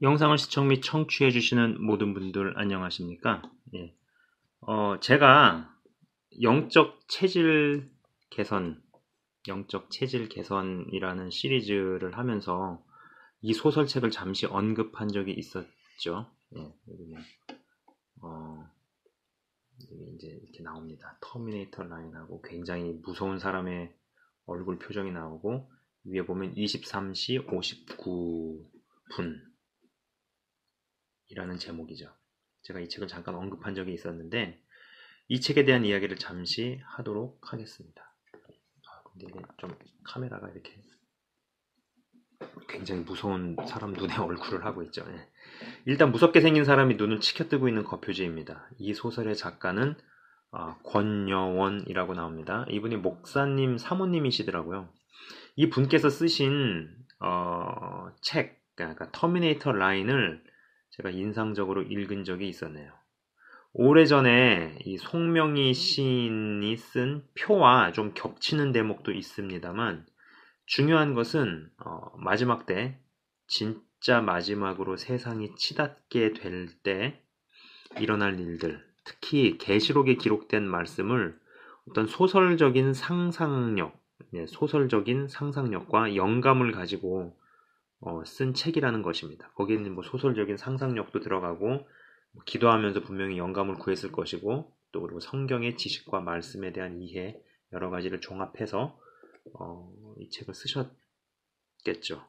영상을 시청 및 청취해주시는 모든 분들 안녕하십니까? 예. 제가 영적 체질 개선, 영적 체질 개선이라는 시리즈를 하면서 이 소설책을 잠시 언급한 적이 있었죠. 예, 어, 여기 이제 이렇게 나옵니다. 터미네이터 라인하고 굉장히 무서운 사람의 얼굴 표정이 나오고 위에 보면 23시 59분 이라는 제목이죠. 제가 이 책을 잠깐 언급한 적이 있었는데 이 책에 대한 이야기를 잠시 하도록 하겠습니다. 근데 이게 좀 카메라가 이렇게 굉장히 무서운 사람 눈에 얼굴을 하고 있죠. 예. 일단 무섭게 생긴 사람이 눈을 치켜뜨고 있는 거표지입니다. 이 소설의 작가는 권여원이라고 나옵니다. 이분이 목사님 사모님이시더라고요. 이 분께서 쓰신 책, 그러니까 터미네이터 라인을 제가 인상적으로 읽은 적이 있었네요. 오래전에 이 송명희 시인이 쓴 표와 좀 겹치는 대목도 있습니다만 중요한 것은 마지막 때 진짜 마지막으로 세상이 치닫게 될 때 일어날 일들, 특히 계시록에 기록된 말씀을 어떤 소설적인 상상력과 영감을 가지고 쓴 책이라는 것입니다. 거기에는 뭐 소설적인 상상력도 들어가고 기도하면서 분명히 영감을 구했을 것이고 또 그리고 성경의 지식과 말씀에 대한 이해 여러 가지를 종합해서 이 책을 쓰셨겠죠.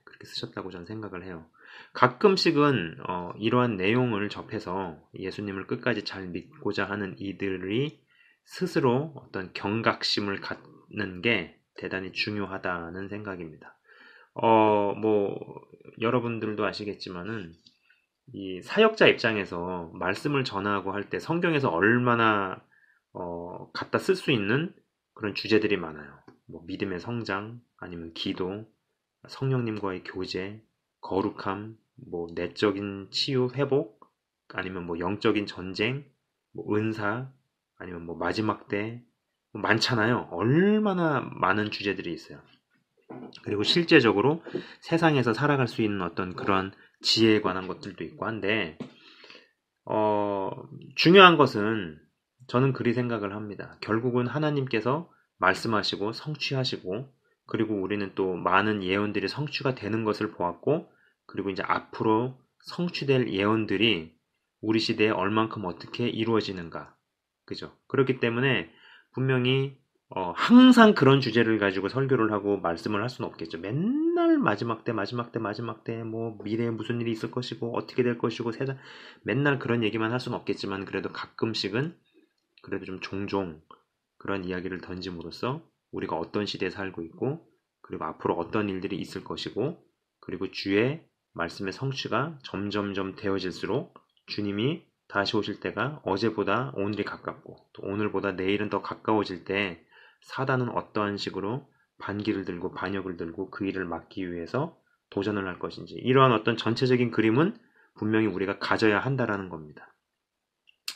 그렇게 쓰셨다고 저는 생각을 해요. 가끔씩은 이러한 내용을 접해서 예수님을 끝까지 잘 믿고자 하는 이들이 스스로 어떤 경각심을 갖는 게 대단히 중요하다는 생각입니다. 뭐 여러분들도 아시겠지만은 이 사역자 입장에서 말씀을 전하고 할 때 성경에서 얼마나 갖다 쓸 수 있는 그런 주제들이 많아요. 뭐 믿음의 성장, 아니면 기도, 성령님과의 교제, 거룩함, 뭐 내적인 치유, 회복, 아니면 뭐 영적인 전쟁, 뭐 은사, 아니면 뭐 마지막 때, 뭐 많잖아요. 얼마나 많은 주제들이 있어요. 그리고 실제적으로 세상에서 살아갈 수 있는 어떤 그런 지혜에 관한 것들도 있고 한데, 중요한 것은 저는 그리 생각을 합니다. 결국은 하나님께서 말씀하시고 성취하시고, 그리고 우리는 또 많은 예언들이 성취가 되는 것을 보았고, 그리고 이제 앞으로 성취될 예언들이 우리 시대에 얼만큼 어떻게 이루어지는가. 그죠? 그렇기 때문에 분명히 항상 그런 주제를 가지고 설교를 하고 말씀을 할 수는 없겠죠. 맨날 마지막 때, 뭐, 미래에 무슨 일이 있을 것이고, 어떻게 될 것이고, 맨날 그런 얘기만 할 수는 없겠지만, 그래도 가끔씩은, 그래도 좀 종종 그런 이야기를 던짐으로써 우리가 어떤 시대에 살고 있고, 그리고 앞으로 어떤 일들이 있을 것이고, 그리고 주의 말씀의 성취가 점점점 되어질수록 주님이 다시 오실 때가 어제보다 오늘이 가깝고, 또 오늘보다 내일은 더 가까워질 때 사단은 어떠한 식으로 반기를 들고 반역을 들고 그 일을 막기 위해서 도전을 할 것인지 이러한 어떤 전체적인 그림은 분명히 우리가 가져야 한다라는 겁니다.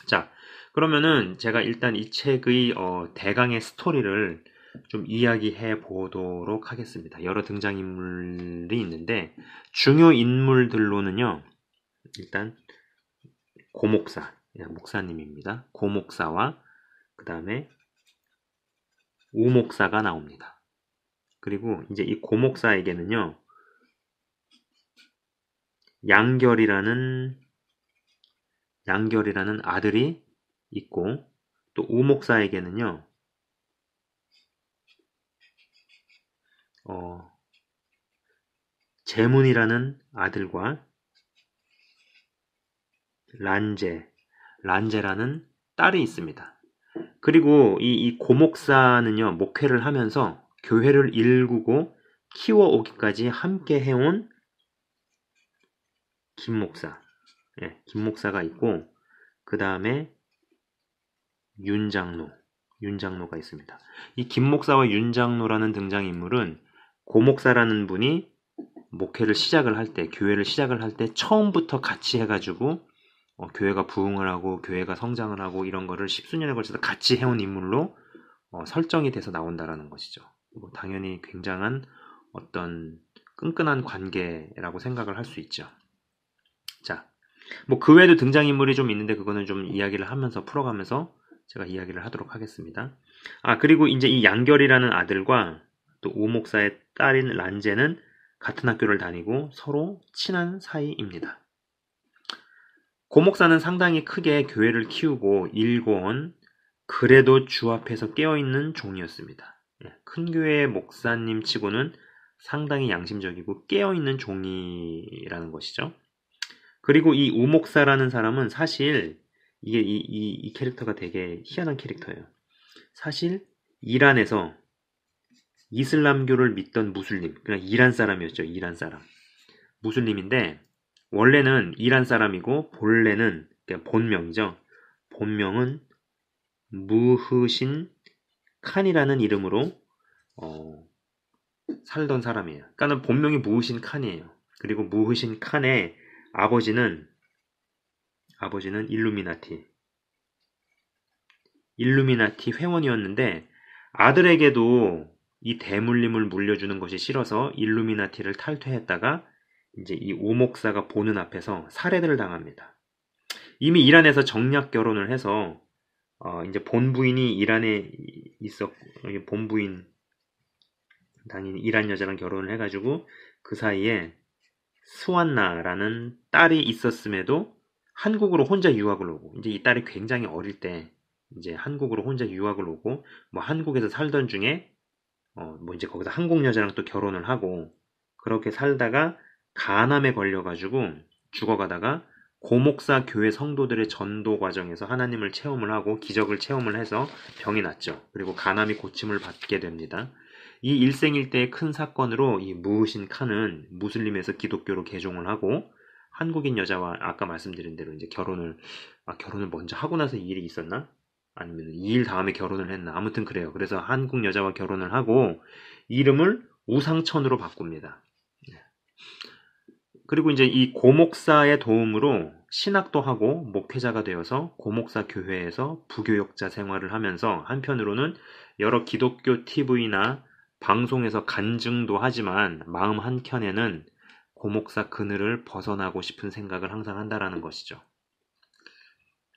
자, 그러면은 제가 일단 이 책의 대강의 스토리를 좀 이야기해 보도록 하겠습니다. 여러 등장인물이 있는데 중요 인물들로는요. 일단 고목사, 목사님입니다. 고목사와 그 다음에 우목사가 나옵니다. 그리고 이제 이 고목사에게는요, 양결이라는 아들이 있고, 또 우목사에게는요, 제문이라는 아들과 란제라는 딸이 있습니다. 그리고 이 고목사는요, 목회를 하면서 교회를 일구고 키워오기까지 함께 해온 김목사가 있고, 그 다음에 윤장로가 있습니다. 이 김목사와 윤장로라는 등장인물은 고목사라는 분이 목회를 시작을 할 때, 교회를 시작을 할 때 처음부터 같이 해가지고 교회가 부흥을 하고 교회가 성장을 하고 이런 거를 십수년에 걸쳐서 같이 해온 인물로 설정이 돼서 나온다라는 것이죠. 뭐 당연히 굉장한 어떤 끈끈한 관계라고 생각을 할 수 있죠. 자, 뭐 그 외에도 등장인물이 좀 있는데 그거는 좀 이야기를 하면서 풀어가면서 제가 이야기를 하도록 하겠습니다. 그리고 이제 이 양결이라는 아들과 또 우목사의 딸인 란제는 같은 학교를 다니고 서로 친한 사이입니다. 고목사는 상당히 크게 교회를 키우고 일궈온 그래도 주 앞에서 깨어있는 종이었습니다. 큰 교회의 목사님 치고는 상당히 양심적이고 깨어있는 종이라는 것이죠. 그리고 이 우목사라는 사람은 사실 이 캐릭터가 되게 희한한 캐릭터예요. 사실 이란에서 이슬람교를 믿던 무슬림, 그냥 이란 사람이었죠. 이란 사람. 무슬림인데 원래는 이란 사람이고 본래는 그러니까 본명이죠. 본명은 무흐신 칸이라는 이름으로 살던 사람이에요. 그러니까 본명이 무흐신 칸이에요. 그리고 무흐신 칸의 아버지는 일루미나티 회원이었는데 아들에게도 이 대물림을 물려주는 것이 싫어서 일루미나티를 탈퇴했다가 이제 이 오목사가 보는 앞에서 살해를 당합니다. 이미 이란에서 정략 결혼을 해서 이제 본부인이 이란에 본부인 당연히 이란 여자랑 결혼을 해가지고 그 사이에 스완나라는 딸이 있었음에도 한국으로 혼자 유학을 오고 이제 이 딸이 굉장히 어릴 때 이제 한국으로 혼자 유학을 오고 뭐 한국에서 살던 중에 뭐 이제 거기서 한국 여자랑 또 결혼을 하고 그렇게 살다가 간암에 걸려가지고 죽어가다가 고목사 교회 성도들의 전도 과정에서 하나님을 체험을 하고 기적을 체험을 해서 병이 났죠. 그리고 간암이 고침을 받게 됩니다. 이 일생일대의 큰 사건으로 이 무흐신 칸은 무슬림에서 기독교로 개종을 하고 한국인 여자와 아까 말씀드린 대로 이제 결혼을 먼저 하고 나서 이 일이 있었나? 아니면 이 일 다음에 결혼을 했나? 아무튼 그래요. 그래서 한국 여자와 결혼을 하고 이름을 우상천으로 바꿉니다. 그리고 이제 이 고목사의 도움으로 신학도 하고 목회자가 되어서 고목사 교회에서 부교역자 생활을 하면서 한편으로는 여러 기독교 TV나 방송에서 간증도 하지만 마음 한켠에는 고목사 그늘을 벗어나고 싶은 생각을 항상 한다라는 것이죠.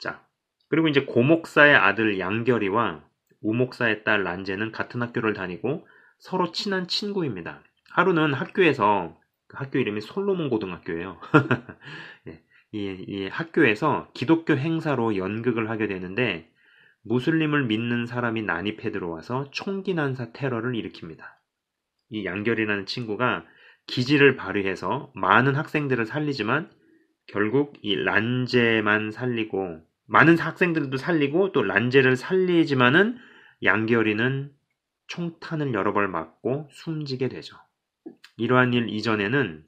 자, 그리고 이제 고목사의 아들 양결이와 우목사의 딸 란제는 같은 학교를 다니고 서로 친한 친구입니다. 하루는 학교에서 학교 이름이 솔로몬 고등학교예요. 이 학교에서 기독교 행사로 연극을 하게 되는데 무슬림을 믿는 사람이 난입해 들어와서 총기 난사 테러를 일으킵니다. 이 양결이라는 친구가 기지를 발휘해서 많은 학생들을 살리지만 결국 이 란제만 살리고 많은 학생들도 살리고 또 란제를 살리지만은 양결이는 총탄을 여러 발 맞고 숨지게 되죠. 이러한 일 이전에는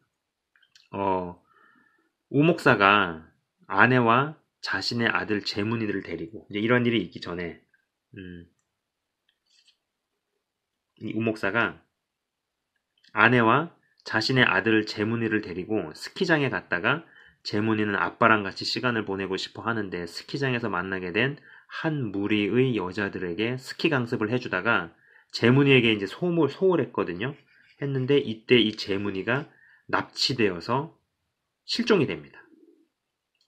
우목사가 아내와 자신의 아들 제문이를 데리고 이제 이런 일이 있기 전에 이 우목사가 아내와 자신의 아들 제문이를 데리고 스키장에 갔다가 제문이는 아빠랑 같이 시간을 보내고 싶어 하는데 스키장에서 만나게 된 한 무리의 여자들에게 스키 강습을 해주다가 제문이에게 이제 소홀했거든요. 했는데 이때 이 제문이가 납치되어서 실종이 됩니다.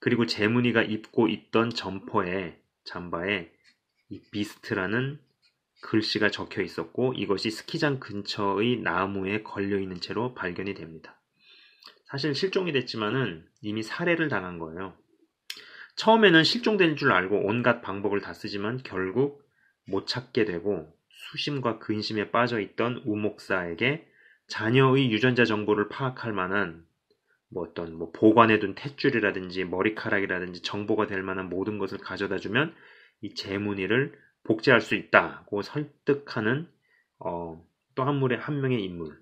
그리고 제문이가 입고 있던 잠바에 이 비스트라는 글씨가 적혀 있었고 이것이 스키장 근처의 나무에 걸려 있는 채로 발견이 됩니다. 사실 실종이 됐지만은 이미 살해를 당한 거예요. 처음에는 실종된 줄 알고 온갖 방법을 다 쓰지만 결국 못 찾게 되고 수심과 근심에 빠져 있던 우목사에게 자녀의 유전자 정보를 파악할 만한 어떤 보관해둔 탯줄이라든지 머리카락이라든지 정보가 될 만한 모든 것을 가져다 주면 이 제문이를 복제할 수 있다고 설득하는 또 한 명의 인물,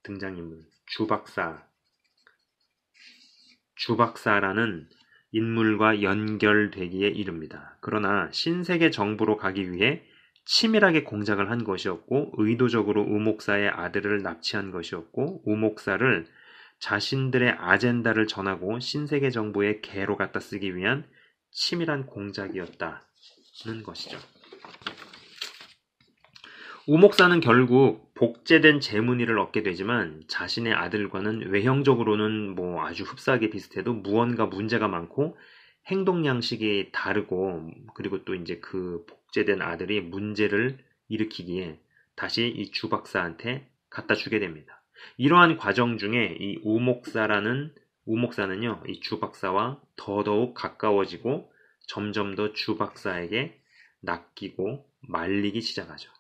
등장인물, 주박사라는 인물과 연결되기에 이릅니다. 그러나 신세계 정부로 가기 위해 치밀하게 공작을 한 것이었고 의도적으로 우목사의 아들을 납치한 것이었고 우목사를 자신들의 아젠다를 전하고 신세계 정부의 개로 갖다 쓰기 위한 치밀한 공작이었다는 것이죠. 우목사는 결국 복제된 제문이를 얻게 되지만 자신의 아들과는 외형적으로는 뭐 아주 흡사하게 비슷해도 무언가 문제가 많고 행동 양식이 다르고 그리고 또 이제 그 복제된 아들이 문제를 일으키기에 다시 이 주박사한테 갖다 주게 됩니다. 이러한 과정 중에 이 우목사는요, 이 주박사와 더더욱 가까워지고 점점 더 주박사에게 낚이고 말리기 시작하죠.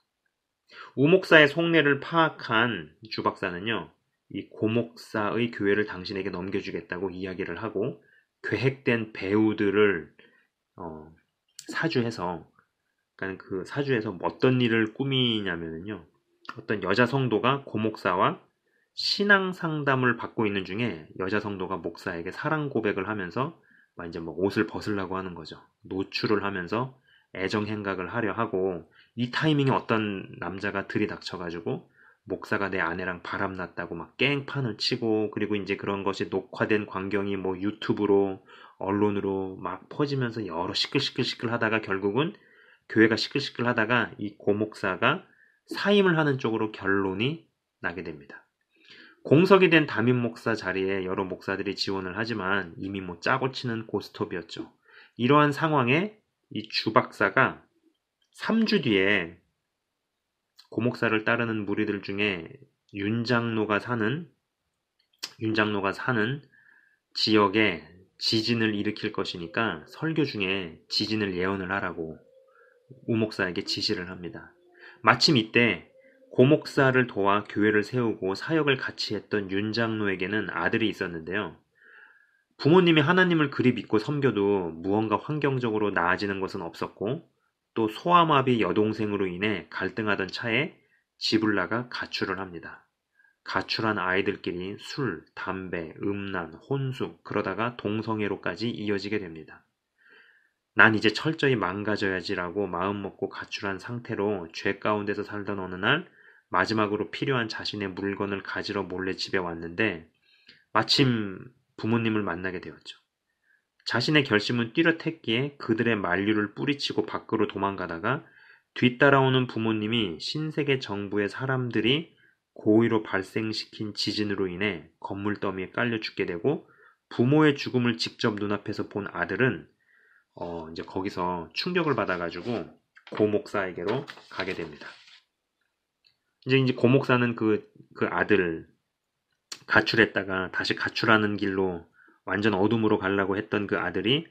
우목사의 속내를 파악한 주박사는요, 이 고목사의 교회를 당신에게 넘겨주겠다고 이야기를 하고 계획된 배우들을 사주해서, 그러니까 그 사주에서 어떤 일을 꾸미냐면요, 어떤 여자 성도가 고목사와 신앙 상담을 받고 있는 중에 여자 성도가 목사에게 사랑 고백을 하면서 막 이제 뭐 옷을 벗으려고 하는 거죠. 노출을 하면서 애정 행각을 하려 하고 이 타이밍에 어떤 남자가 들이닥쳐가지고 목사가 내 아내랑 바람났다고 막 깽판을 치고 그리고 이제 그런 것이 녹화된 광경이 뭐 유튜브로 언론으로 막 퍼지면서 여러 시끌시끌시끌 하다가 결국은 교회가 시끌시끌 하다가 이 고목사가 사임을 하는 쪽으로 결론이 나게 됩니다. 공석이 된 담임 목사 자리에 여러 목사들이 지원을 하지만 이미 뭐 짜고 치는 고스톱이었죠. 이러한 상황에 이 주박사가 3주 뒤에 고목사를 따르는 무리들 중에 윤장로가 사는 지역에 지진을 일으킬 것이니까 설교 중에 지진을 예언을 하라고 우목사에게 지시를 합니다. 마침 이때 고목사를 도와 교회를 세우고 사역을 같이 했던 윤장로에게는 아들이 있었는데요. 부모님이 하나님을 그리 믿고 섬겨도 무언가 환경적으로 나아지는 것은 없었고 또 소아마비 여동생으로 인해 갈등하던 차에 집을 나가 가출을 합니다. 가출한 아이들끼리 술, 담배, 음란, 혼숙 그러다가 동성애로까지 이어지게 됩니다. 난 이제 철저히 망가져야지라고 마음먹고 가출한 상태로 죄 가운데서 살던 어느 날 마지막으로 필요한 자신의 물건을 가지러 몰래 집에 왔는데 마침 부모님을 만나게 되었죠. 자신의 결심은 뚜렷했기에 그들의 만류를 뿌리치고 밖으로 도망가다가 뒤따라오는 부모님이 신세계 정부의 사람들이 고의로 발생시킨 지진으로 인해 건물 더미에 깔려 죽게 되고 부모의 죽음을 직접 눈앞에서 본 아들은 이제 거기서 충격을 받아가지고 고목사에게로 가게 됩니다. 이제 고목사는 그 아들 가출했다가 다시 가출하는 길로 완전 어둠으로 가려고 했던 그 아들이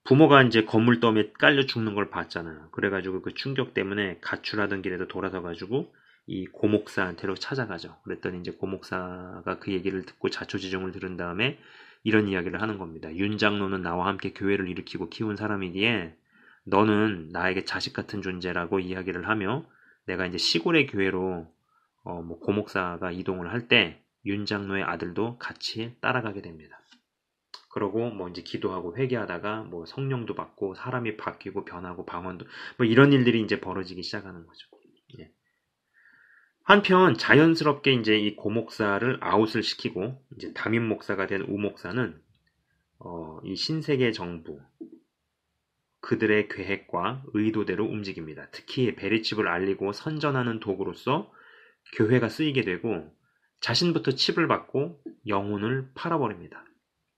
부모가 이제 건물 더미에 깔려 죽는 걸 봤잖아요. 그래가지고 그 충격 때문에 가출하던 길에도 돌아서가지고 이 고목사한테로 찾아가죠. 그랬더니 이제 고목사가 그 얘기를 듣고 자초지종을 들은 다음에 이런 이야기를 하는 겁니다. 윤 장로는 나와 함께 교회를 일으키고 키운 사람이기에 너는 나에게 자식 같은 존재라고 이야기를 하며 내가 이제 시골의 교회로 뭐 고목사가 이동을 할 때 윤 장로의 아들도 같이 따라가게 됩니다. 그러고 뭐 이제 기도하고 회개하다가 뭐 성령도 받고 사람이 바뀌고 변하고 방언도 뭐 이런 일들이 이제 벌어지기 시작하는 거죠. 예. 한편 자연스럽게 이제 이 고목사를 아웃을 시키고 이제 담임 목사가 된 우목사는 이 신세계 정부 그들의 계획과 의도대로 움직입니다. 특히 베리칩을 알리고 선전하는 도구로서 교회가 쓰이게 되고 자신부터 칩을 받고 영혼을 팔아버립니다.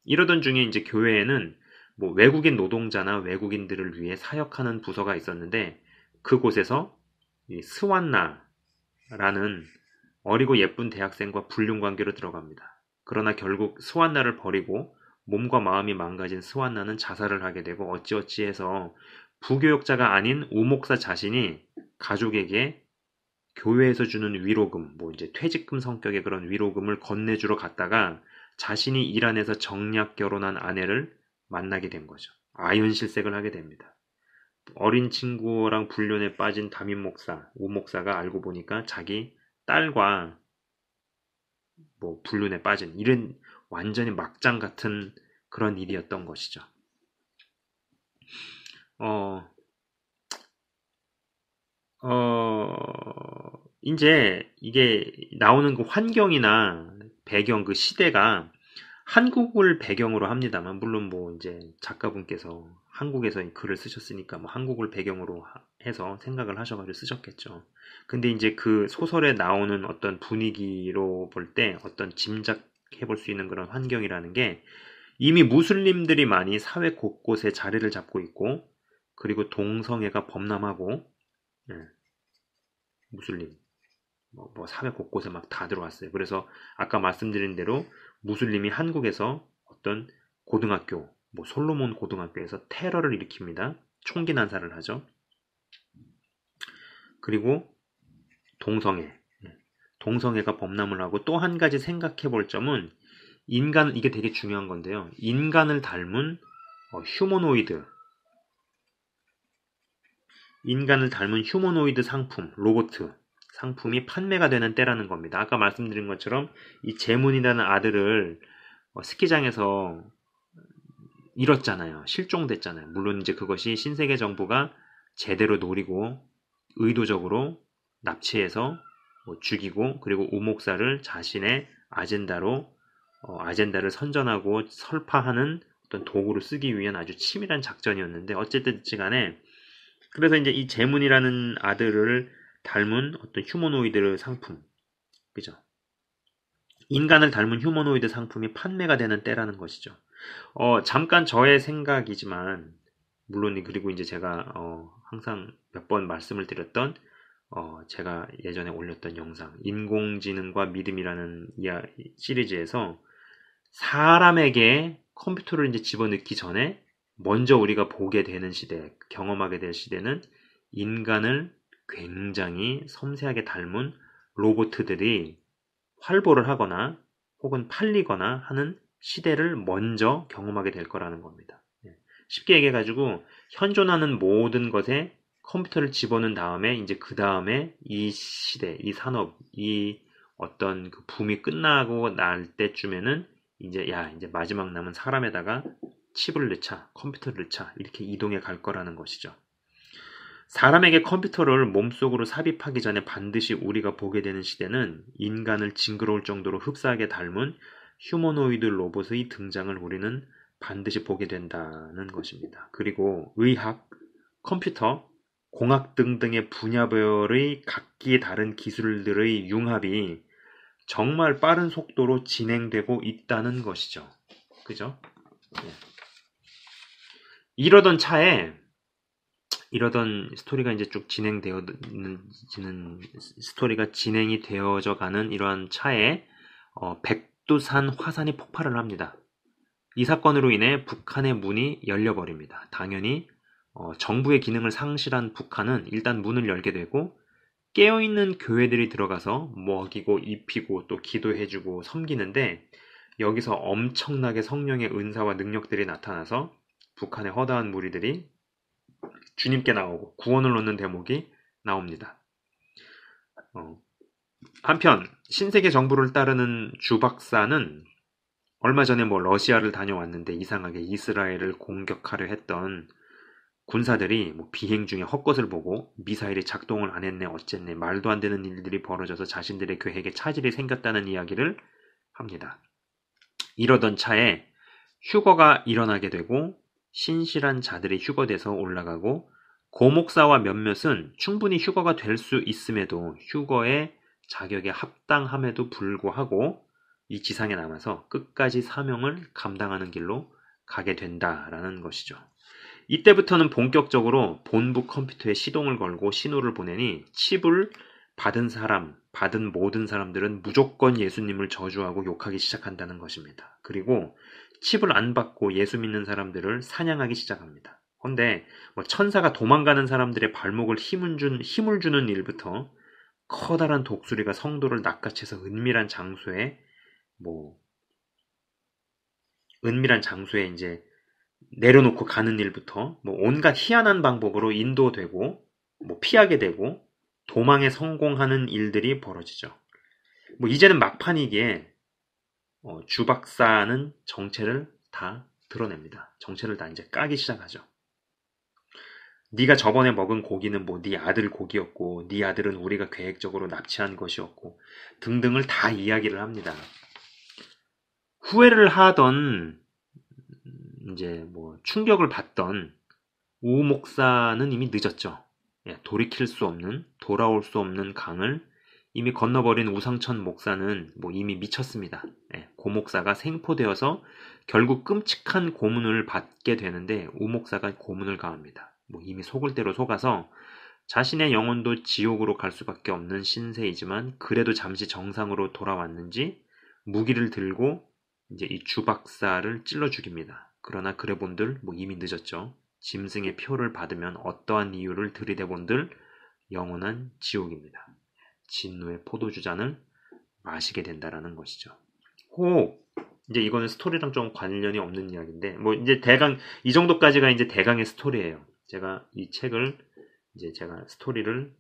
이러던 중에 이제 교회에는 뭐 외국인 노동자나 외국인들을 위해 사역하는 부서가 있었는데 그곳에서 이 스완나라는 어리고 예쁜 대학생과 불륜 관계로 들어갑니다. 그러나 결국 스완나를 버리고 몸과 마음이 망가진 스완나는 자살을 하게 되고 어찌어찌해서 부교역자가 아닌 우목사 자신이 가족에게 교회에서 주는 위로금, 뭐 이제 퇴직금 성격의 그런 위로금을 건네주러 갔다가 자신이 이란에서 정략 결혼한 아내를 만나게 된 거죠. 아연실색을 하게 됩니다. 어린 친구랑 불륜에 빠진 담임 목사, 우목사가 알고 보니까 자기 딸과 뭐 불륜에 빠진 이런 완전히 막장 같은 그런 일이었던 것이죠. 이제 이게 나오는 그 환경이나 배경, 그 시대가 한국을 배경으로 합니다만, 물론 뭐 이제 작가분께서 한국에서 이 글을 쓰셨으니까 뭐 한국을 배경으로 해서 생각을 하셔가지고 쓰셨겠죠. 근데 이제 그 소설에 나오는 어떤 분위기로 볼 때 어떤 짐작해 볼 수 있는 그런 환경이라는 게 이미 무슬림들이 많이 사회 곳곳에 자리를 잡고 있고, 그리고 동성애가 범람하고, 예, 무슬림, 뭐 사회 곳곳에 막 다 들어왔어요. 그래서 아까 말씀드린 대로 무슬림이 한국에서 어떤 고등학교, 뭐 솔로몬 고등학교에서 테러를 일으킵니다. 총기 난사를 하죠. 그리고 동성애, 동성애가 범람을 하고, 또 한 가지 생각해 볼 점은 이게 되게 중요한 건데요. 인간을 닮은 휴머노이드, 상품, 로봇 상품이 판매가 되는 때라는 겁니다. 아까 말씀드린 것처럼 이 제문이라는 아들을 스키장에서 잃었잖아요. 실종됐잖아요. 물론 이제 그것이 신세계 정부가 제대로 노리고 의도적으로 납치해서 죽이고, 그리고 우목사를 자신의 아젠다를 선전하고 설파하는 어떤 도구로 쓰기 위한 아주 치밀한 작전이었는데, 어쨌든 간에 그래서 이제 이 제문이라는 아들을 닮은 어떤 휴머노이드 상품, 그죠? 인간을 닮은 휴머노이드 상품이 판매가 되는 때라는 것이죠. 잠깐 저의 생각이지만, 물론 그리고 이제 제가 항상 몇 번 말씀을 드렸던 제가 예전에 올렸던 영상 인공지능과 믿음이라는 시리즈에서 사람에게 컴퓨터를 이제 집어넣기 전에 먼저 우리가 보게 되는 시대, 경험하게 될 시대는 인간을 굉장히 섬세하게 닮은 로봇들이 활보를 하거나 혹은 팔리거나 하는 시대를 먼저 경험하게 될 거라는 겁니다. 쉽게 얘기해가지고 현존하는 모든 것에 컴퓨터를 집어넣은 다음에 이제 그 다음에 이 시대, 이 산업, 이 어떤 그 붐이 끝나고 날 때쯤에는 이제 이제 마지막 남은 사람에다가 칩을 넣자, 컴퓨터를 넣자, 이렇게 이동해 갈 거라는 것이죠. 사람에게 컴퓨터를 몸속으로 삽입하기 전에 반드시 우리가 보게 되는 시대는 인간을 징그러울 정도로 흡사하게 닮은 휴머노이드 로봇의 등장을 우리는 반드시 보게 된다는 것입니다. 그리고 의학, 컴퓨터, 공학 등등의 분야별의 각기 다른 기술들의 융합이 정말 빠른 속도로 진행되고 있다는 것이죠. 그죠? 이러던 스토리가 이제 쭉 스토리가 진행이 되어져 가는 이러한 차에 백두산 화산이 폭발을 합니다. 이 사건으로 인해 북한의 문이 열려버립니다. 당연히 정부의 기능을 상실한 북한은 일단 문을 열게 되고, 깨어있는 교회들이 들어가서 먹이고 입히고 또 기도해주고 섬기는데, 여기서 엄청나게 성령의 은사와 능력들이 나타나서 북한의 허다한 무리들이 주님께 나오고 구원을 얻는 대목이 나옵니다. 한편 신세계 정부를 따르는 주 박사는 얼마 전에 러시아를 다녀왔는데 이상하게 이스라엘을 공격하려 했던 군사들이 비행 중에 헛것을 보고 미사일이 작동을 안 했네 어쨌네 말도 안 되는 일들이 벌어져서 자신들의 계획에 차질이 생겼다는 이야기를 합니다. 이러던 차에 휴거가 일어나게 되고 신실한 자들이 휴거돼서 올라가고, 고목사와 몇몇은 충분히 휴거가 될 수 있음에도 휴거의 자격에 합당함에도 불구하고 이 지상에 남아서 끝까지 사명을 감당하는 길로 가게 된다라는 것이죠. 이때부터는 본격적으로 본부 컴퓨터에 시동을 걸고 신호를 보내니 칩을 받은 모든 사람들은 무조건 예수님을 저주하고 욕하기 시작한다는 것입니다. 그리고 칩을 안 받고 예수 믿는 사람들을 사냥하기 시작합니다. 그런데 천사가 도망가는 사람들의 발목을 힘을 주는 일부터 커다란 독수리가 성도를 낚아채서 은밀한 장소에 이제 내려놓고 가는 일부터 온갖 희한한 방법으로 인도되고 피하게 되고 도망에 성공하는 일들이 벌어지죠. 이제는 막판이기에 주 박사는 정체를 다 드러냅니다. 정체를 다 이제 까기 시작하죠. 네가 저번에 먹은 고기는 네 아들 고기였고, 네 아들은 우리가 계획적으로 납치한 것이었고 등등을 다 이야기를 합니다. 후회를 하던 이제 뭐 충격을 받던 우 목사는 이미 늦었죠. 예, 돌이킬 수 없는, 돌아올 수 없는 강을 이미 건너버린 우상천 목사는 뭐 이미 미쳤습니다. 예, 고 목사가 생포되어서 결국 끔찍한 고문을 받게 되는데 우 목사가 고문을 가합니다. 뭐 이미 속을 대로 속아서 자신의 영혼도 지옥으로 갈 수밖에 없는 신세이지만 그래도 잠시 정상으로 돌아왔는지 무기를 들고 이제 이 주 박사를 찔러 죽입니다. 그러나 그래 본들 뭐 이미 늦었죠. 짐승의 표를 받으면 어떠한 이유를 들이대본들 영원한 지옥입니다. 진노의 포도주 잔을 마시게 된다라는 것이죠. 이제 이거는 스토리랑 좀 관련이 없는 이야기인데 뭐 이제 대강 이 정도까지가 이제 대강의 스토리예요. 제가 이 책을 이제 제가 스토리를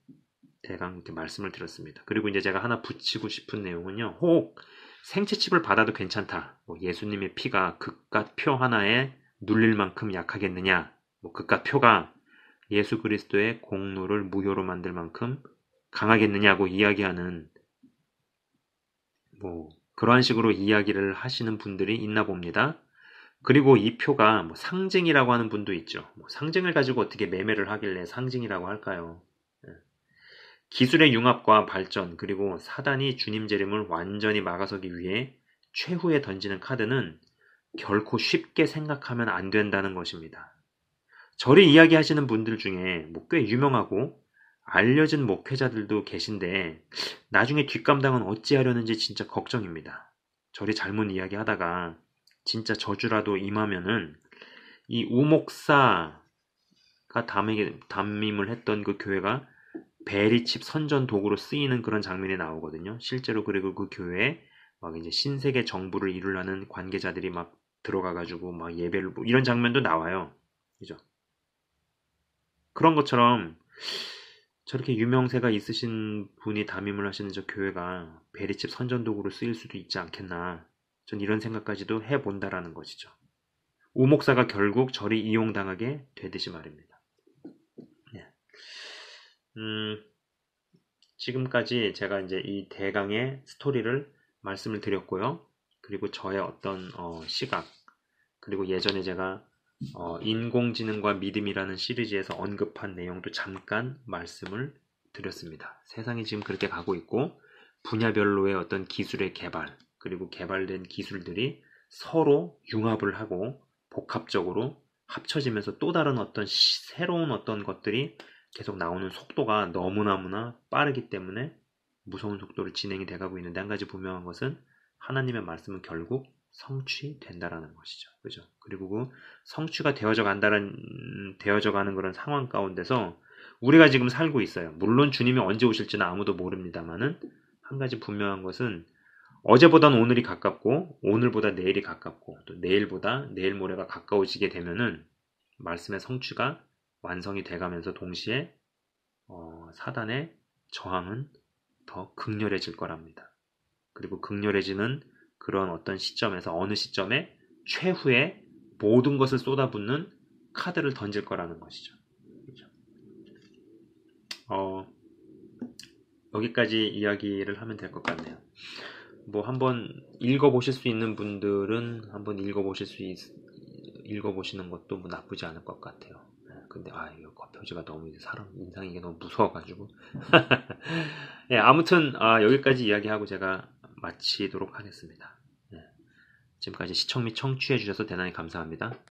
대강 이렇게 말씀을 드렸습니다. 그리고 이제 제가 하나 붙이고 싶은 내용은요. 생채칩을 받아도 괜찮다. 뭐 예수님의 피가 그깟 표 하나에 눌릴 만큼 약하겠느냐. 뭐 그깟 표가 예수 그리스도의 공로를 무효로 만들 만큼 강하겠느냐고 이야기하는 뭐 그러한 식으로 이야기를 하시는 분들이 있나 봅니다. 그리고 이 표가 뭐 상징이라고 하는 분도 있죠. 뭐 상징을 가지고 어떻게 매매를 하길래 상징이라고 할까요? 기술의 융합과 발전 그리고 사단이 주님 재림을 완전히 막아서기 위해 최후에 던지는 카드는 결코 쉽게 생각하면 안 된다는 것입니다. 저를 이야기하시는 분들 중에 뭐 꽤 유명하고 알려진 목회자들도 계신데 나중에 뒷감당은 어찌하려는지 진짜 걱정입니다. 저리 잘못 이야기하다가 진짜 저주라도 임하면은 이 우목사가 담임을 했던 그 교회가 베리칩 선전 도구로 쓰이는 그런 장면이 나오거든요. 실제로 그리고 그 교회에 막 이제 신세계 정부를 이루려는 관계자들이 막 들어가가지고 막 예배를 이런 장면도 나와요. 그죠? 그런 것처럼 저렇게 유명세가 있으신 분이 담임을 하시는 저 교회가 베리칩 선전 도구로 쓰일 수도 있지 않겠나. 전 이런 생각까지도 해본다라는 것이죠. 우목사가 결국 저리 이용당하게 되듯이 말입니다. 네. 지금까지 제가 이제 이 대강의 스토리를 말씀을 드렸고요. 그리고 저의 어떤 시각, 그리고 예전에 제가 인공지능과 믿음이라는 시리즈에서 언급한 내용도 잠깐 말씀을 드렸습니다. 세상이 지금 그렇게 가고 있고 분야별로의 어떤 기술의 개발, 그리고 개발된 기술들이 서로 융합을 하고 복합적으로 합쳐지면서 또 다른 어떤 새로운 어떤 것들이 계속 나오는 속도가 너무나 빠르기 때문에 무서운 속도로 진행이 돼가고 있는데 한 가지 분명한 것은 하나님의 말씀은 결국 성취된다라는 것이죠. 그죠? 그리고 그 성취가 되어져 가는 그런 상황 가운데서 우리가 지금 살고 있어요. 물론 주님이 언제 오실지는 아무도 모릅니다만은 한 가지 분명한 것은 어제보다는 오늘이 가깝고 오늘보다 내일이 가깝고 또 내일보다 내일 모레가 가까워지게 되면은 말씀의 성취가 완성이 돼가면서 동시에 사단의 저항은 더 극렬해질 거랍니다. 그리고 극렬해지는 그런 어떤 시점에서 어느 시점에 최후의 모든 것을 쏟아붓는 카드를 던질 거라는 것이죠. 그렇죠? 여기까지 이야기를 하면 될 것 같네요. 뭐 한번 읽어보실 수 있는 분들은 한번 읽어보시는 것도 뭐 나쁘지 않을 것 같아요. 근데 이거 표지가 너무 사람 인상이 이게 너무 무서워가지고 예, 아무튼 여기까지 이야기하고 제가 마치도록 하겠습니다. 지금까지 시청 및 청취해 주셔서 대단히 감사합니다.